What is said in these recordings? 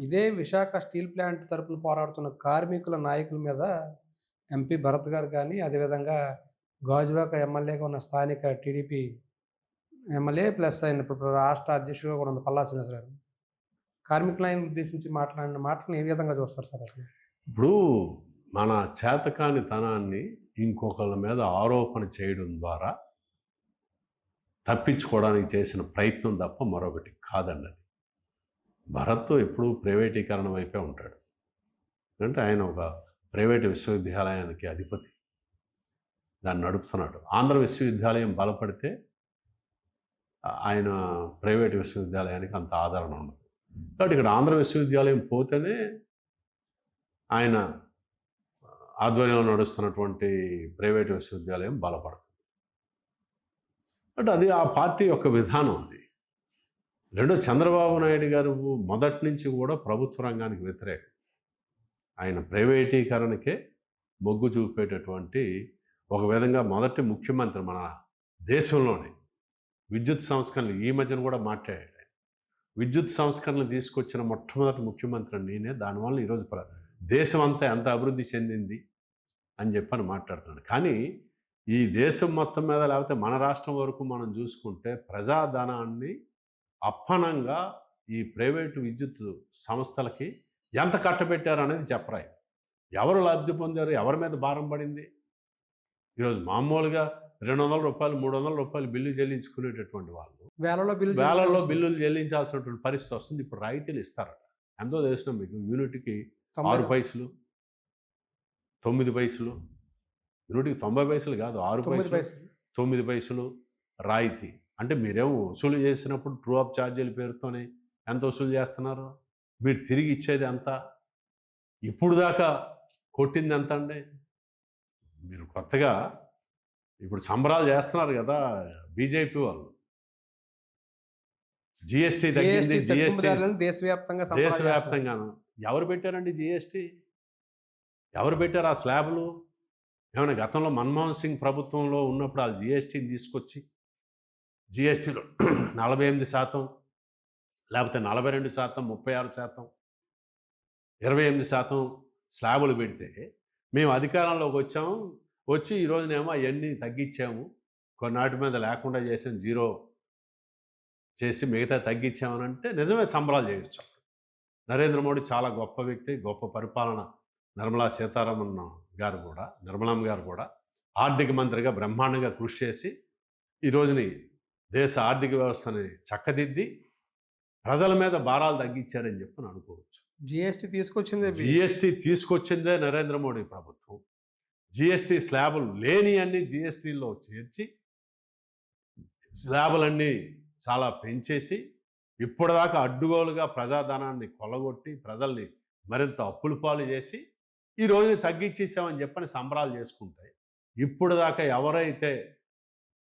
ఇదే Visakha steel plant తరపున పోరాడుతున్న కార్మికుల నాయకుల మీద ఎంపీ భరత్ గారు గాని, అదేవిధంగా గాజువాక ఎమ్మెల్యేగా ఉన్న స్థానిక టీడీపీ ఎమ్మెల్యే ప్లస్ ఆయన ఇప్పుడు రాష్ట్ర అధ్యక్షుడిగా కూడా ఉన్న పల్లా శ్రీనివాస్ గారు. కార్మికులను ఉద్దేశించి మాట్లాడిన మాటలను ఏ విధంగా చూస్తారు సార్ అసలు? ఇప్పుడు మన చేతకానితనాన్ని ఇంకొకళ్ళ మీద ఆరోపణ చేయడం ద్వారా తప్పించుకోవడానికి చేసిన ప్రయత్నం తప్ప మరొకటి కాదండి అది. భరత్ ఎప్పుడూ ప్రైవేటీకరణ వైపే ఉంటాడు. అంటే ఆయన ఒక ప్రైవేటు విశ్వవిద్యాలయానికి అధిపతి, దాన్ని నడుపుతున్నాడు. ఆంధ్ర విశ్వవిద్యాలయం బలపడితే ఆయన ప్రైవేటు విశ్వవిద్యాలయానికి అంత ఆదరణ ఉండదు. కాబట్టి ఇక్కడ ఆంధ్ర విశ్వవిద్యాలయం పోతేనే ఆయన ఆధ్వర్యంలో నడుస్తున్నటువంటి ప్రైవేటు విశ్వవిద్యాలయం బలపడుతుంది. అంటే అది ఆ పార్టీ యొక్క విధానం. అది రెండో, చంద్రబాబు నాయుడు గారు మొదటి నుంచి కూడా ప్రభుత్వ రంగానికి వ్యతిరేకం. ఆయన ప్రైవేటీకరణకే మొగ్గు చూపేటటువంటి ఒక విధంగా మొదటి ముఖ్యమంత్రి మన దేశంలోనే. విద్యుత్ సంస్కరణలు ఈ మధ్యన కూడా మాట్లాడాడు. విద్యుత్ సంస్కరణలు తీసుకొచ్చిన మొట్టమొదటి ముఖ్యమంత్రి నేనే, దానివల్ల ఈరోజు దేశం అంతా ఎంత అభివృద్ధి చెందింది అని చెప్పని మాట్లాడుతున్నాడు. కానీ ఈ దేశం మొత్తం మీద లేకపోతే మన రాష్ట్రం వరకు మనం చూసుకుంటే ప్రజాధనాన్ని అప్పనంగా ఈ ప్రైవేటు విద్యుత్ సంస్థలకి ఎంత కట్టబెట్టారు అనేది చెప్పరాయి. ఎవరు లబ్ధి పొందారు, ఎవరి మీద భారం పడింది? ఈరోజు మామూలుగా ₹200 ₹300 బిల్లు చెల్లించుకునేటటువంటి వాళ్ళు వేలల్లో బిల్లులు చెల్లించాల్సినటువంటి పరిస్థితి వస్తుంది. ఇప్పుడు రాయితీలు ఇస్తారట. ఎంతో తెలిసిన మీకు యూనిట్కి 6 పైసలు, 9 పైసలు, యూనిట్కి 90 పైసలు కాదు, 6 పైసలు, 9 పైసలు రాయితీ. అంటే మీరేమో వసూలు చేసినప్పుడు ట్రూ అప్ ఛార్జీల పేరుతోనే ఎంత వసూలు చేస్తున్నారు? మీరు తిరిగి ఇచ్చేది ఎంత? ఇప్పుడు దాకా కొట్టింది ఎంత అండి? మీరు కొత్తగా ఇప్పుడు సంబరాలు చేస్తున్నారు కదా బీజేపీ వాళ్ళు. జిఎస్టీ తగ్గింది, దేశవ్యాప్తంగాను. ఎవరు పెట్టారండి జిఎస్టీ? ఎవరు పెట్టారు ఆ స్లాబ్లు? ఏమైనా గతంలో మన్మోహన్ సింగ్ ప్రభుత్వంలో ఉన్నప్పుడు ఆ జిఎస్టీని తీసుకొచ్చి జిఎస్టీలో 48% లేకపోతే 42%, 36%, 28% స్లాబులు పెడితే మేము అధికారంలోకి వచ్చి ఈరోజునేమో అవన్నీ తగ్గించాము, కొన్నాటి మీద లేకుండా చేసాం, జీరో చేసి మిగతా తగ్గించామని అంటే నిజమే సంబరాలు చేయొచ్చు. నరేంద్ర మోడీ చాలా గొప్ప వ్యక్తి, గొప్ప పరిపాలన. నిర్మలా గారు కూడా ఆర్థిక మంత్రిగా బ్రహ్మాండంగా కృషి చేసి ఈ రోజుని దేశ ఆర్థిక వ్యవస్థని చక్కదిద్ది ప్రజల మీద భారాలు తగ్గించారని చెప్పి అనుకోవచ్చు. జిఎస్టీ తీసుకొచ్చిందే నరేంద్ర మోడీ ప్రభుత్వం. జిఎస్టీ స్లాబులు లేని అన్ని జిఎస్టీలో చేర్చి స్లాబులన్నీ చాలా పెంచేసి ఇప్పటిదాకా అడ్డుగోలుగా ప్రజాధనాన్ని కొల్లగొట్టి ప్రజల్ని మరింత అప్పుల పాలు చేసి ఈ రోజుని తగ్గించేసామని చెప్పని సంబరాలు చేసుకుంటాయి. ఇప్పుడు దాకా ఎవరైతే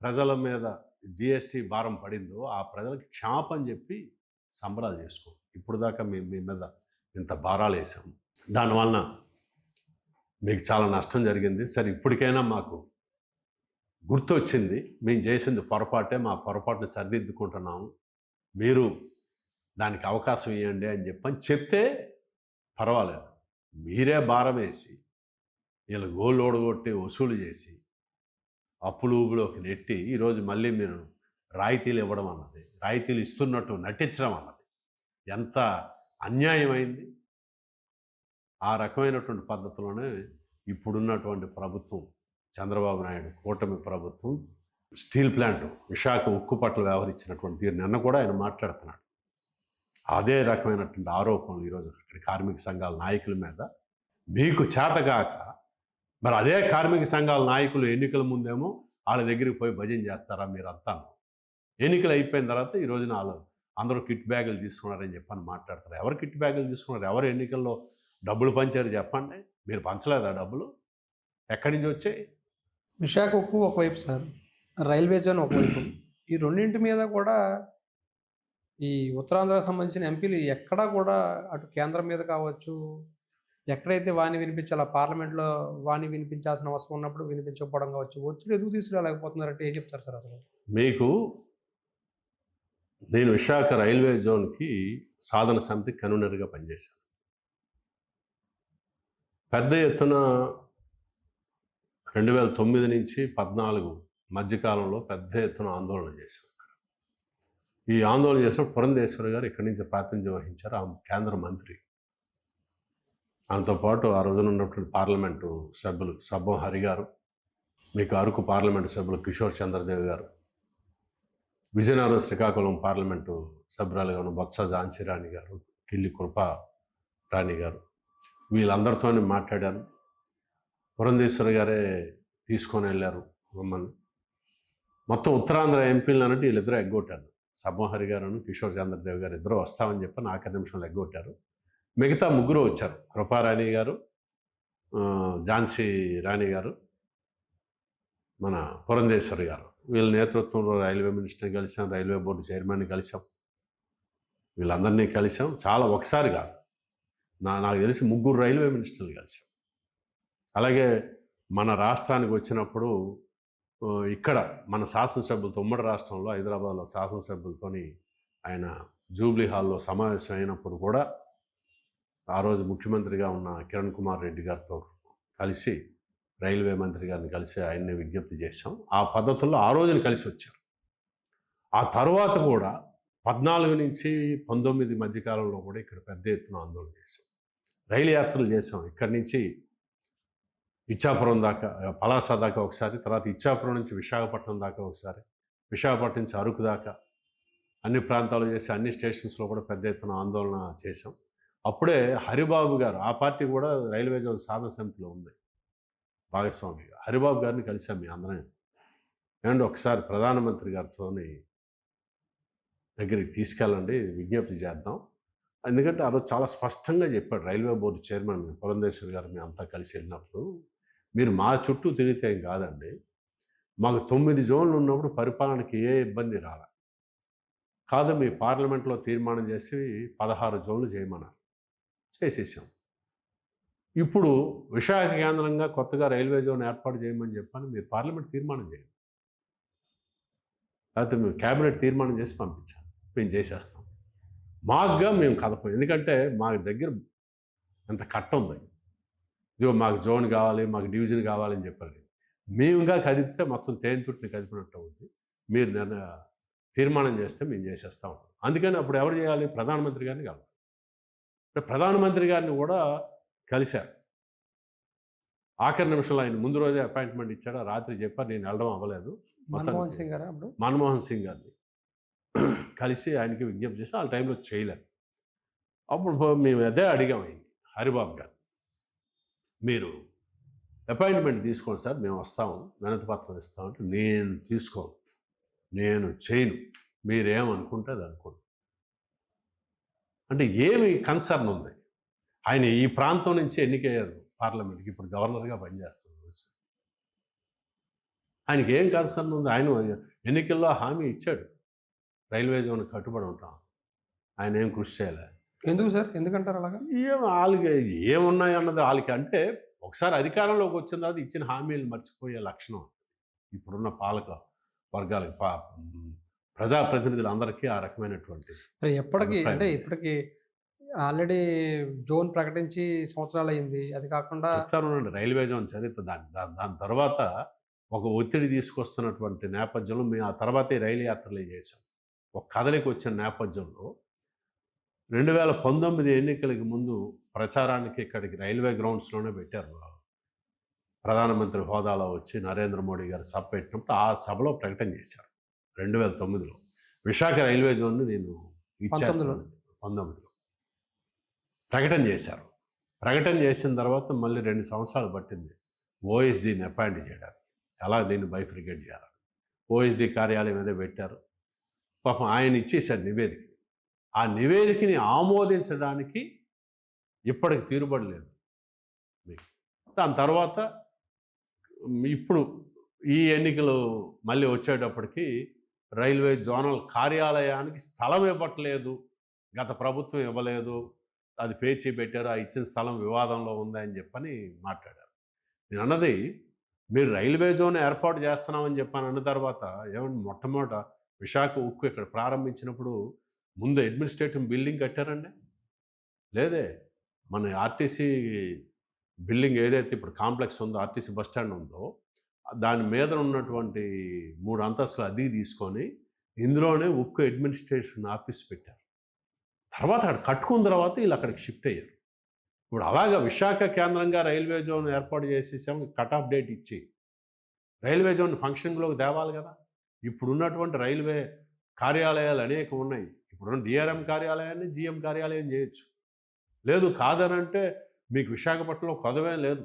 ప్రజల మీద జిఎస్టీ భారం పడిందో ఆ ప్రజలకు క్షమాపణ చెప్పి సంబరాలు చేసుకో. ఇప్పుడు దాకా మేము మీ మీద ఇంత భారాలు వేసాము, దానివలన మీకు చాలా నష్టం జరిగింది. సరే, ఇప్పటికైనా మాకు గుర్తొచ్చింది, మేము చేసింది పొరపాటే, మా పొరపాటుని సరిదిద్దుకుంటున్నాము, మీరు దానికి అవకాశం ఇవ్వండి అని చెప్పని చెప్తే పర్వాలేదు. మీరే భారం వేసి వీళ్ళు గోళ్ళు ఓడగొట్టి వసూలు చేసి అప్పులు ఊబులోకి నెట్టి ఈరోజు మళ్ళీ మీరు రాయితీలు ఇవ్వడం అన్నది, రాయితీలు ఇస్తున్నట్టు నటించడం అన్నది ఎంత అన్యాయమైంది. ఆ రకమైనటువంటి పద్ధతిలోనే ఇప్పుడున్నటువంటి ప్రభుత్వం, చంద్రబాబు నాయుడు కూటమి ప్రభుత్వం స్టీల్ ప్లాంట్ విశాఖ ఉక్కు పట్ల వ్యవహరించినటువంటి తీరు నిన్న కూడా ఆయన మాట్లాడుతున్నాడు. అదే రకమైనటువంటి ఆరోపణలు ఈరోజు అక్కడి కార్మిక సంఘాల నాయకుల మీద. మీకు చేతగాక మరి అదే కార్మిక సంఘాల నాయకులు ఎన్నికల ముందేమో వాళ్ళ దగ్గరికి పోయి భజన చేస్తారా మీరంతా? ఎన్నికలు అయిపోయిన తర్వాత ఈ రోజున వాళ్ళు అందరూ కిట్ బ్యాగులు తీసుకున్నారని చెప్పని మాట్లాడతారు. ఎవరు కిట్ బ్యాగులు తీసుకున్నారు? ఎవరు ఎన్నికల్లో డబ్బులు పంచారు చెప్పండి. మీరు పంచలేదా డబ్బులు? ఎక్కడి నుంచి వచ్చాయి? విశాఖ ఉక్కు ఒకవైపు సార్, రైల్వే జోన్ ఒకవైపు. ఈ రెండింటి మీద కూడా ఈ ఉత్తరాంధ్రకు సంబంధించిన ఎంపీలు ఎక్కడా కూడా అటు కేంద్రం మీద కావచ్చు, ఎక్కడైతే వాణి వినిపించాలో పార్లమెంట్లో వాణి వినిపించాల్సిన అవసరం ఉన్నప్పుడు వినిపించకపోవడం కావచ్చు, ఒత్తిడి ఎందుకు తీసుకురాలేకపోతున్నారంటే ఏం చెప్తారు సార్ అసలు? మీకు నేను విశాఖ రైల్వే జోన్కి సాధన సమితి కన్వీనర్గా పనిచేశాను. పెద్ద ఎత్తున 2009 నుంచి 14 మధ్యకాలంలో పెద్ద ఎత్తున ఆందోళన చేశాం. ఈ ఆందోళన చేసినప్పుడు పురంధేశ్వరి గారు ఇక్కడి నుంచి ప్రాతినిధ్యం వహించారు. ఆమె కేంద్ర మంత్రి. ఆమెతో పాటు ఆ రోజున ఉన్నటువంటి పార్లమెంటు సభ్యులు సబ్బం హరి గారు, మీకు అరకు పార్లమెంటు సభ్యులు కిషోర్ చంద్రదేవ్ గారు, విజయనగరం శ్రీకాకుళం పార్లమెంటు సభ్యురాలుగా ఉన్న బొత్స ఝాన్సీ రాణి గారు, కిల్లి కృపా రాణి గారు, వీళ్ళందరితో మాట్లాడాను. పురంధేశ్వరి గారే తీసుకొని వెళ్ళారు మమ్మల్ని. మొత్తం ఉత్తరాంధ్ర ఎంపీలు అన్నట్టు వీళ్ళిద్దరూ ఎగ్గొట్టారు. సబ్బోహరి గారు, కిషోర్ చంద్రదేవ్ గారు ఇద్దరు వస్తామని చెప్పి ఆఖరి నిమిషంలో ఎగ్గొట్టారు. మిగతా ముగ్గురు వచ్చారు. కృపారాణి గారు, ఝాన్సీ రాణి గారు, మన పురంధేశ్వరి గారు. వీళ్ళ నేతృత్వంలో రైల్వే మినిస్టర్ని కలిసాం, రైల్వే బోర్డు చైర్మన్ని కలిసాం, వీళ్ళందరినీ కలిసాం. చాలా ఒకసారి కాదు, నాకు తెలిసి 3 రైల్వే మినిస్టర్లు కలిసాం. అలాగే మన రాష్ట్రానికి వచ్చినప్పుడు ఇక్కడ మన శాసనసభ్యులతో, ఉమ్మడి రాష్ట్రంలో హైదరాబాద్లో శాసనసభ్యులతోని ఆయన జూబ్లీ హాల్లో సమావేశం అయినప్పుడు కూడా ఆ రోజు ముఖ్యమంత్రిగా ఉన్న కిరణ్ కుమార్ రెడ్డి గారితో కలిసి, రైల్వే మంత్రి గారిని కలిసి ఆయన్ని విజ్ఞప్తి చేశాం. ఆ పద్ధతుల్లో ఆ రోజున కలిసి వచ్చారు. ఆ తర్వాత కూడా 14 నుంచి 19 మధ్యకాలంలో కూడా ఇక్కడ పెద్ద ఎత్తున ఆందోళన చేశాం. రైలు యాత్రలు చేసాం. ఇక్కడి నుంచి ఇచ్చాపురం దాకా, పలాస దాకా ఒకసారి, తర్వాత ఇచ్చాపురం నుంచి విశాఖపట్నం దాకా ఒకసారి, విశాఖపట్నం నుంచి అరకు దాకా అన్ని ప్రాంతాలు చేసి అన్ని స్టేషన్స్లో కూడా పెద్ద ఎత్తున ఆందోళన చేశాం. అప్పుడే హరిబాబు గారు, ఆ పార్టీ కూడా రైల్వే జోన్ సాధన సమితిలో ఉంది భాగస్వామిగా, హరిబాబు గారిని కలిసాం. మీ అందరం ఏమంటే ఒకసారి ప్రధానమంత్రి గారితో దగ్గరికి తీసుకెళ్ళండి, విజ్ఞప్తి చేద్దాం. ఎందుకంటే ఆ రోజు చాలా స్పష్టంగా చెప్పాడు రైల్వే బోర్డు చైర్మన్ పురంధేశ్వరి గారు, మేము అంతా కలిసి వెళ్ళినప్పుడు, మీరు మా చుట్టూ తిరిగితే ఏం కాదండి, మాకు 9 జోన్లు ఉన్నప్పుడు పరిపాలనకి ఏ ఇబ్బంది రాలే. కాదు, మీ పార్లమెంట్లో తీర్మానం చేసి 16 జోన్లు చేయమన్నారు, చేసేసాం. ఇప్పుడు విశాఖ కేంద్రంగా కొత్తగా రైల్వే జోన్ ఏర్పాటు చేయమని చెప్పని మీరు పార్లమెంట్ తీర్మానం చేయండి, లేకపోతే మేము క్యాబినెట్ తీర్మానం చేసి పంపించాలి, మేము చేసేస్తాం. మాకుగా మేము కదపం. ఎందుకంటే మా దగ్గర అంత కట్ట ఉంది. ఇదిగో మాకు జోన్ కావాలి, మాకు డివిజన్ కావాలని చెప్పారు. మేముగా కదిపితే మొత్తం తేనెతుట్టిని కదిపినట్టు అవుతుంది. మీరు తీర్మానం చేస్తే మేము చేసేస్తా ఉంటాం. అందుకని అప్పుడు ఎవరు చేయాలి? ప్రధానమంత్రి గారిని కలవాలి. ప్రధానమంత్రి గారిని కూడా కలిశారు. ఆఖరి నిమిషంలో ఆయన ముందు రోజే అపాయింట్మెంట్ ఇచ్చాడు. రాత్రి చెప్పారు, నేను వెళ్ళడం అవ్వలేదు. మన్మోహన్ సింగ్ గారిని కలిసి ఆయనకి విజ్ఞప్తి చేసి ఆ టైంలో చేయలేదు. అప్పుడు మేము అదే అడిగాం ఆయన్ని, హరిబాబు గారు, మీరు అపాయింట్మెంట్ తీసుకోండి సార్, మేము వస్తాము, వినతి పత్రం ఇస్తామంటే, నేను తీసుకోను, నేను చేయను, మీరేమనుకుంటే అది అనుకోండి. అంటే ఏమి కన్సర్న్ ఉంది? ఆయన ఈ ప్రాంతం నుంచి ఎన్నికయ్యారు పార్లమెంట్కి, ఇప్పుడు గవర్నర్గా పనిచేస్తున్నారు. ఆయనకి ఏం కన్సర్న్ ఉంది? ఆయన ఎన్నికల్లో హామీ ఇచ్చాడు, రైల్వే జోన్ కట్టుబడి ఉంటాం. ఆయన ఏం కృషి చేయలే. ఎందుకు సార్, ఎందుకంటారు అలాగా? వాళ్ళకి ఏమున్నాయి అన్నది వాళ్ళకి, అంటే ఒకసారి అధికారంలోకి వచ్చిన తర్వాత ఇచ్చిన హామీలు మర్చిపోయే లక్షణం ఇప్పుడున్న పాలక వర్గాలకు, ప్రజాప్రతినిధులందరికీ ఆ రకమైనటువంటి. ఎప్పటికీ అంటే ఇప్పటికీ ఆల్రెడీ జోన్ ప్రకటించి సంవత్సరాలు అయింది. అది కాకుండా చెప్తాను, రైల్వే జోన్ చరిత్ర దాని తర్వాత ఒక ఒత్తిడి తీసుకొస్తున్నటువంటి నేపథ్యంలో మేము ఆ తర్వాతే రైలు యాత్రలు చేసాం. ఒక కదలికి వచ్చిన నేపథ్యంలో 2019 ఎన్నికలకి ముందు ప్రచారానికి ఇక్కడికి రైల్వే గ్రౌండ్స్లోనే పెట్టారు. ప్రధానమంత్రి హోదాలో వచ్చి నరేంద్ర మోడీ గారు సభ పెట్టినప్పుడు ఆ సభలో ప్రకటన చేశారు. 2009లో విశాఖ రైల్వే జోన్ను నేను ఇచ్చేస్తాను. 19లో ప్రకటన చేశారు. ప్రకటన చేసిన తర్వాత మళ్ళీ 2 సంవత్సరాలు పట్టింది ఓఎస్డీని అపాయింట్ చేయడానికి, ఎలా దీన్ని బైఫ్రికేట్ చేయాలి. ఓఎస్డీ కార్యాలయం ఏదో పెట్టారు. పాపం ఆయన ఇచ్చేశారు నివేదిక. ఆ నివేదికని ఆమోదించడానికి ఇప్పటికి తీరుబడలేదు మీకు. దాని తర్వాత ఇప్పుడు ఈ ఎన్నికలు మళ్ళీ వచ్చేటప్పటికి రైల్వే జోనల్ కార్యాలయానికి స్థలం ఇవ్వట్లేదు, గత ప్రభుత్వం ఇవ్వలేదు, అది పేచీ పెట్టారు, ఆ ఇచ్చిన స్థలం వివాదంలో ఉందని చెప్పని మాట్లాడారు. నేను అన్నది, మీరు రైల్వే జోన్ ఏర్పాటు చేస్తున్నామని చెప్పాను అన్న తర్వాత ఏమంటే మొట్టమొదట విశాఖ ఉక్కు ఇక్కడ ప్రారంభించినప్పుడు ముందు అడ్మినిస్ట్రేటివ్ బిల్డింగ్ కట్టారండి? లేదే. మన ఆర్టీసీ బిల్డింగ్ ఏదైతే ఇప్పుడు కాంప్లెక్స్ ఉందో, ఆర్టీసీ బస్ స్టాండ్ ఉందో, దాని మీద ఉన్నటువంటి 3 అంతస్తులు అద్దెకి తీసుకొని, ఇందులోనే ఉక్కు అడ్మినిస్ట్రేషన్ ఆఫీస్ పెట్టారు. తర్వాత అక్కడ కట్టుకున్న తర్వాత వీళ్ళు అక్కడికి షిఫ్ట్ అయ్యారు. ఇప్పుడు అలాగా విశాఖ కేంద్రంగా రైల్వే జోన్ ఏర్పాటు చేసేసాం, కట్ ఆఫ్ డేట్ ఇచ్చి రైల్వే జోన్ ఫంక్షన్లోకి తేవాలి కదా. ఇప్పుడున్నటువంటి రైల్వే కార్యాలయాలు అనేకం ఉన్నాయి. ఇప్పుడున్న డిఆర్ఎం కార్యాలయాన్ని జిఎం కార్యాలయం చేయొచ్చు. లేదు కాదనంటే మీకు విశాఖపట్నంలో కొదవేం లేదు.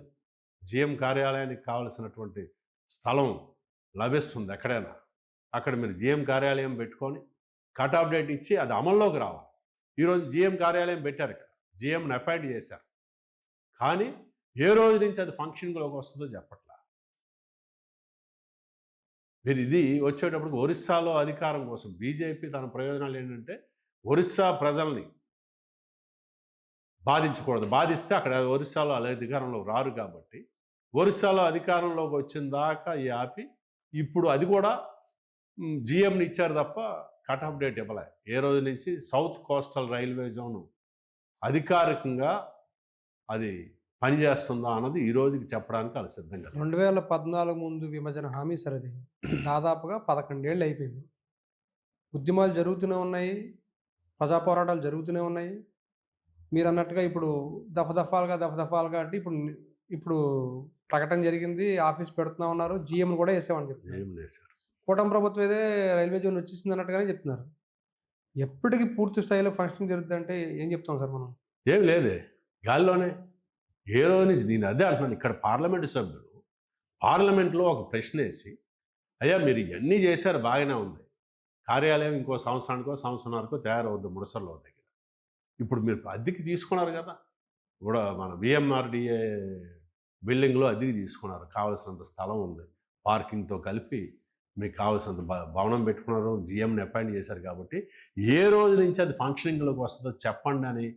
జిఎం కార్యాలయానికి కావలసినటువంటి స్థలం లభిస్తుంది ఎక్కడైనా. అక్కడ మీరు జిఎం కార్యాలయం పెట్టుకొని కట్ ఆఫ్ డేట్ ఇచ్చి అది అమల్లోకి రావాలి. ఈరోజు జిఎం కార్యాలయం పెట్టారు, ఇక్కడ జిఎంని అపాయింట్ చేశారు. కానీ ఏ రోజు నుంచి అది ఫంక్షన్లోకి వస్తుందో చెప్పట్లా. మీరు ఇది వచ్చేటప్పటికి ఒరిస్సాలో అధికారం కోసం బీజేపీ తన ప్రయోజనాలు ఏంటంటే ఒరిస్సా ప్రజల్ని బాధించకూడదు. బాధిస్తే అక్కడ ఒరిస్సాలో అలా అధికారంలో రారు కాబట్టి ఒరిస్సాలో అధికారంలోకి వచ్చిన దాకా ఈ ఆపి ఇప్పుడు అది కూడా జిఎంని ఇచ్చారు తప్ప కట్ ఆఫ్ డేట్ ఇవ్వలే. ఏ రోజు నుంచి సౌత్ కోస్టల్ రైల్వే జోను అధికారికంగా అది పనిచేస్తుందా అన్నది ఈ రోజుకి చెప్పడానికి వాళ్ళు సిద్ధంగా. 2014 ముందు విభజన హామీ సార్ అది. దాదాపుగా 11 ఏళ్ళు అయిపోయింది. ఉద్యమాలు జరుగుతూనే ఉన్నాయి, ప్రజా పోరాటాలు జరుగుతూనే ఉన్నాయి. మీరు అన్నట్టుగా ఇప్పుడు దఫదఫాలుగా అంటే ఇప్పుడు ప్రకటన జరిగింది, ఆఫీస్ పెడుతున్నా ఉన్నారు, జిఎంని కూడా వేసామని చెప్తున్నారు. ఏం లేదు సార్, కూటమి ప్రభుత్వం ఏదే రైల్వే జోన్ వచ్చేసింది అన్నట్టుగానే చెప్తున్నారు. ఎప్పటికి పూర్తి స్థాయిలో ఫంక్షన్ జరుగుతుందంటే ఏం చెప్తాం సార్ మనం? ఏం లేదే, గాల్లోనే. ఏ రోజు నుంచి నేను అదే అంటున్నాను. ఇక్కడ పార్లమెంటు సభ్యులు పార్లమెంట్లో ఒక ప్రశ్న వేసి, అయ్యా మీరు ఇవన్నీ చేశారు బాగానే ఉంది, కార్యాలయం ఇంకో సంవత్సరానికో తయారవుద్ది ముడసల్లో దగ్గర. ఇప్పుడు మీరు అద్దెకి తీసుకున్నారు కదా, కూడా మన విఎంఆర్డిఏ బిల్డింగ్లో అద్దెకి తీసుకున్నారు, కావాల్సినంత స్థలం ఉంది, పార్కింగ్తో కలిపి మీకు కావాల్సినంత భవనం పెట్టుకున్నారు, జిఎంని అపాయింట్ చేశారు. కాబట్టి ఏ రోజు నుంచి అది ఫంక్షనింగ్లోకి వస్తుందో చెప్పండి అని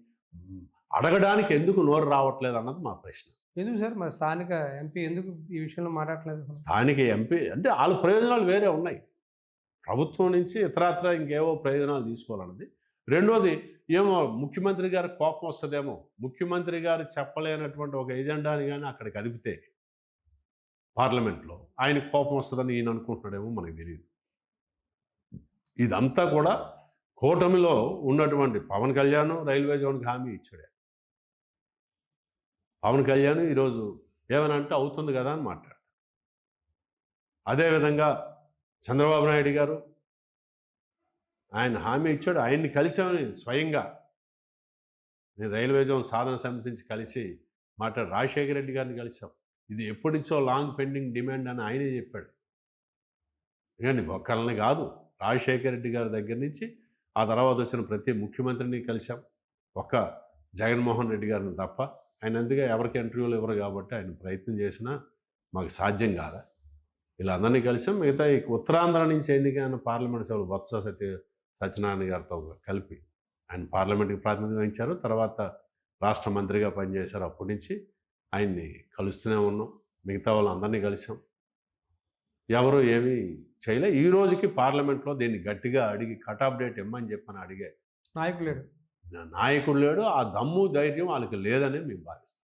అడగడానికి ఎందుకు నోరు రావట్లేదు అన్నది మా ప్రశ్న. ఎందుకు సార్ మరి స్థానిక ఎంపీ ఎందుకు ఈ విషయంలో మాట్లాడట్లేదు? స్థానిక ఎంపీ అంటే వాళ్ళ ప్రయోజనాలు వేరే ఉన్నాయి. ప్రభుత్వం నుంచి ఇతరత్ర ఇంకేవో ప్రయోజనాలు తీసుకోవాలన్నది. రెండోది ఏమో ముఖ్యమంత్రి గారి కోపం వస్తుందేమో, ముఖ్యమంత్రి గారు చెప్పలేనటువంటి ఒక ఎజెండాని కానీ అక్కడికి అదిపితే పార్లమెంట్లో ఆయనకు కోపం వస్తుందని ఈయన అనుకుంటున్నాడేమో మనకు తెలియదు. ఇదంతా కూడా కూటమిలో ఉన్నటువంటి పవన్ కళ్యాణ్ రైల్వే జోన్కి హామీ ఇచ్చాడు. పవన్ కళ్యాణ్ ఈరోజు ఏమని అంటే అవుతుంది కదా అని మాట్లాడతారు. అదేవిధంగా చంద్రబాబు నాయుడు గారు ఆయన హామీ ఇచ్చాడు, ఆయన్ని కలిసామని స్వయంగా నేను రైల్వే జోన్ సాధన సమితి నుంచి కలిసి రాజశేఖర రెడ్డి గారిని కలిసాం. ఇది ఎప్పటి నుంచో లాంగ్ పెండింగ్ డిమాండ్ అని ఆయనే చెప్పాడు. కానీ ఒక్కళ్ళని కాదు, రాజశేఖర రెడ్డి గారి దగ్గర నుంచి ఆ తర్వాత వచ్చిన ప్రతి ముఖ్యమంత్రిని కలిసాం. ఒక్క జగన్మోహన్ రెడ్డి గారిని తప్ప. ఆయన అందుకే ఎవరికి ఇంటర్వ్యూలు ఇవ్వరు కాబట్టి ఆయన ప్రయత్నం చేసినా మాకు సాధ్యం కాదా. వీళ్ళందరినీ కలిసాం. మిగతా ఈ ఉత్తరాంధ్ర నుంచి ఎన్నికైన పార్లమెంట్ సభ్యులు బొత్స సత్యనారాయణ గారితో కలిపి ఆయన పార్లమెంట్కి ప్రాతినిధ్యం వహించారు. తర్వాత రాష్ట్ర మంత్రిగా పనిచేశారు. అప్పటి నుంచి ఆయన్ని కలుస్తూనే ఉన్నాం. మిగతా వాళ్ళందరినీ కలిసాం. ఎవరు ఏమీ చేయలే. ఈ రోజుకి పార్లమెంట్లో దీన్ని గట్టిగా అడిగి కట్ ఆఫ్ డేట్ ఇమ్మని చెప్పని అడిగే నాయకుడు లేడు. నాయకుడు లేడు. ఆ దమ్ము ధైర్యం వాళ్ళకి లేదని మేము భావిస్తాం.